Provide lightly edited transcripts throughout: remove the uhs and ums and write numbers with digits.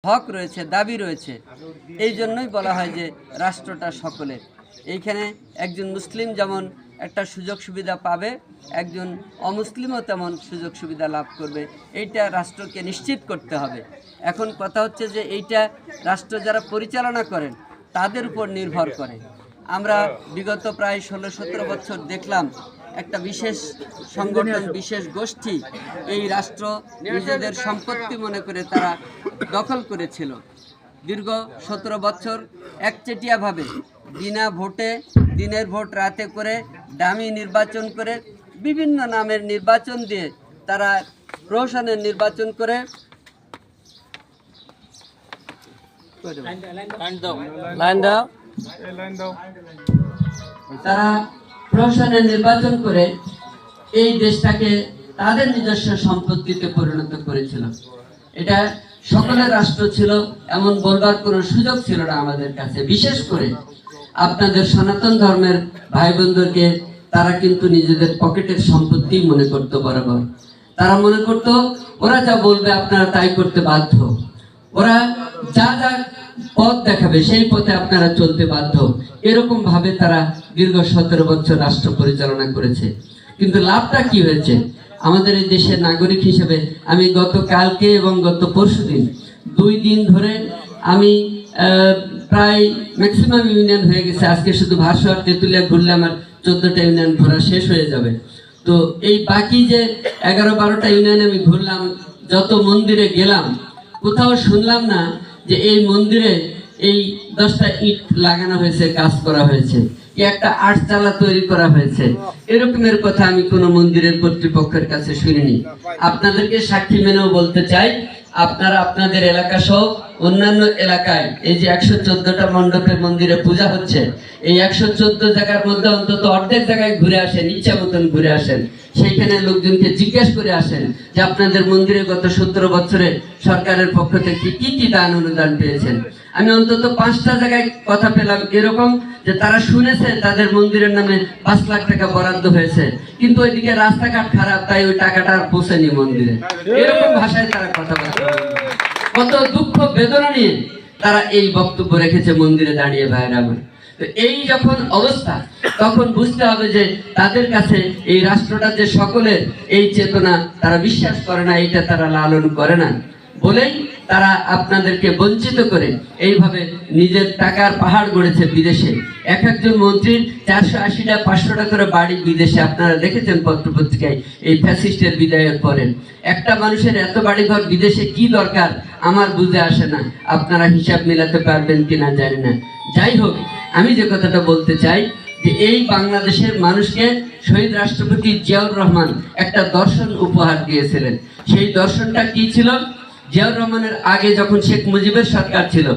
হক রয়েছে, দাবি রয়েছে। এই জন্যই বলা হয় যে রাষ্ট্রটা সকলের। এইখানে একজন মুসলিম যেমন একটা সুযোগ সুবিধা পাবে, একজন অমুসলিমও তেমন সুযোগ সুবিধা লাভ করবে। এইটা রাষ্ট্রকে নিশ্চিত করতে হবে। এখন কথা হচ্ছে যে এইটা রাষ্ট্র যারা পরিচালনা করেন তাদের উপর নির্ভর করে। আমরা বিগত প্রায় 16-17 বছর দেখলাম একটা বিশেষ সংগঠন, বিশেষ গোষ্ঠী এই রাষ্ট্র নিজেদের সম্পত্তি মনে করে তারা দখল করেছিল। দীর্ঘ 17 বছর একচেটিয়াভাবে বিনা ভোটে, দিনের ভোট রাতে করে, ডামি নির্বাচন করে, বিভিন্ন নামের নির্বাচন দিয়ে তারা প্রহসনের নির্বাচন করে তারা প্রহসনের নির্বাচন করে এই দেশটাকে তাদের নিজস্ব সম্পত্তিতে পরিণত করেছিল। এটা সকলের রাষ্ট্র ছিল এমন বলবার কোনো সুযোগ ছিল না আমাদের কাছে। বিশেষ করে আপনাদের সনাতন ধর্মের ভাই বোনদেরকে তারা কিন্তু নিজেদের পকেটের সম্পত্তি মনে করত বরাবর। তারা মনে করত ওরা যা বলবে আপনারা তাই করতে বাধ্য, ওরা যা যা পথ দেখাবে সেই পথে আপনারা চলতে বাধ্য। এরকম ভাবে তারা দীর্ঘ 17 বছর রাষ্ট্র পরিচালনা করেছে। কিন্তু লাভটা কি হয়েছে? আমাদের এই দেশের নাগরিক হিসেবে আমি গতকালকে এবং গত পরশুদিন 2 দিন ধরে আমি প্রায় ম্যাক্সিমাম ইউনিয়ন হয়ে গেছে। আজকে শুধু ভারসোয়া তেঁতুলিয়া ঘুরলে আমার 14টা ইউনিয়ন ঘোরা শেষ হয়ে যাবে। তো এই বাকি যে 11-12টা ইউনিয়নে আমি ঘুরলাম, যত মন্দিরে গেলাম, কোথাও শুনলাম না যে এই মন্দিরে এই 10টা ইট লাগানো হয়েছে, কাজ করা হয়েছে, কি একটা আটচালা তৈরি করা হয়েছে। এরকমের কথা আমি কোনো মন্দিরের কর্তৃপক্ষের কাছে শুনিনি। আপনাদেরকে সাক্ষী মেনেও বলতে চাই, আপনারা আপনাদের এলাকা সহ অন্যান্য এলাকায় এই যে 114টা মণ্ডপে মন্দিরে পূজা হচ্ছে, এই 114 জায়গার মধ্যে অন্তত অর্ধেক জায়গায় ঘুরে আসেন, ইচ্ছা মতন ঘুরে আসেন। সেইখানে লোকজনকে জিজ্ঞেস করে আসেন যে আপনাদের মন্দিরে গত 17 বছরে সরকারের পক্ষ থেকে কি কি দান অনুদান পেয়েছেন। আমি অন্তত 5টা জায়গায় কথা পেলাম এরকম যে তারা শুনেছে তাদের মন্দিরের নামে 5 লাখ টাকা বরাদ্দ হয়েছে, কিন্তু ওইদিকে রাস্তাঘাট খারাপ, তাই ওই টাকাটা আর পৌঁছেনি মন্দিরে। এরকম ভাষায় তারা কথাবার্তা, কত দুঃখ বেদনা নিয়ে তারা এই বক্তব্য রেখেছে মন্দিরে দাঁড়িয়ে। ভাইরা আমার, তো এই যখন অবস্থা, তখন বুঝতে হবে যে তাদের কাছে এই রাষ্ট্রটা যে সকলের, এই চেতনা তারা বিশ্বাস করে না, এইটা তারা লালন করে না বলেই তারা আপনাদেরকে বঞ্চিত করে এইভাবে নিজের টাকার পাহাড় গড়েছে বিদেশে। এক একজন মন্ত্রীর 480টা 500টা করে বাড়ি বিদেশে। আপনারা দেখেছেন পত্রপত্রিকায় এই ফ্যাসিস্টের বিদায়ের পরে। একটা মানুষের এত বাড়িঘর বিদেশে কি দরকার আমার বুঝে আসে না। আপনারা হিসাব মিলাতে পারবেন কিনা জানি না। যাই হোক, আমি যে কথাটা বলতে চাই যে এই বাংলাদেশের মানুষকে শহীদ রাষ্ট্রপতি জিয়াউর রহমান একটা দর্শন উপহার দিয়েছিলেন। সেই দর্শনটা কি ছিল? জিয়াউর রহমানের আগে যখন শেখ মুজিবের সরকার ছিল,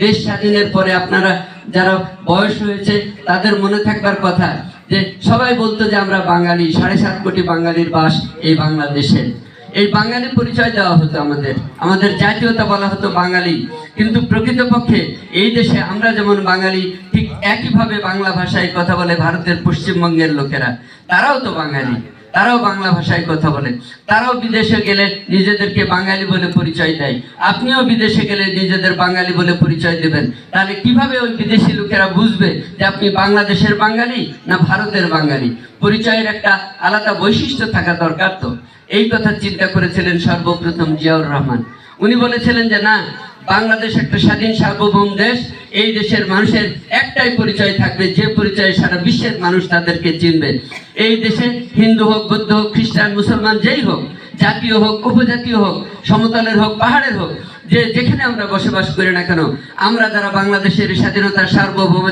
দেশ স্বাধীনের পরে আপনারা যারা বয়স হয়েছে তাদের মনে থাকবার কথা যে সবাই বলতো যে আমরা বাঙালি, 7.5 কোটি বাঙালির বাস এই বাংলাদেশে। এই বাঙালি পরিচয় দেওয়া হতো, আমাদের জাতীয়তা বলা হতো বাঙালি। কিন্তু প্রকৃতপক্ষে এই দেশে আমরা যেমন বাঙালি, ঠিক একইভাবে বাংলা ভাষায় কথা বলে ভারতের পশ্চিমবঙ্গের লোকেরা, তারাও তো বাঙালি, তারাও বাংলা ভাষায় কথা বলে। তারাও বিদেশে গেলে নিজেদেরকে বাঙালি বলে পরিচয় দেয়। আপনিও বিদেশে গেলে নিজেদের বাঙালি বলে পরিচয় দেবেন। তাহলে কিভাবে ওই বিদেশি লোকেরা বুঝবে যে আপনি বাংলাদেশের বাঙালি না ভারতের বাঙালি? পরিচয়ের একটা আলাদা বৈশিষ্ট্য থাকা দরকার। তো এই কথা চিন্তা করেছিলেন সর্বপ্রথম জিয়াউর রহমান। উনি বলেছিলেন যে না, বাংলাদেশ একটা স্বাধীন সার্বভৌম দেশ, এই দেশের মানুষের একটাই পরিচয় থাকবে, যে পরিচয় সারা বিশ্বের মানুষ তাদেরকে চিনবে। এই দেশে হিন্দু হোক, বৌদ্ধ হোক, খ্রিস্টান, মুসলমান, যেই হোক, জাতীয় হোক, উপজাতীয় হোক, সমতলের হোক, পাহাড়ের হোক, যেখানে আমরা বসবাস করি না কেন, আমরা যারা বাংলাদেশের স্বাধীনতার সার্বভৌম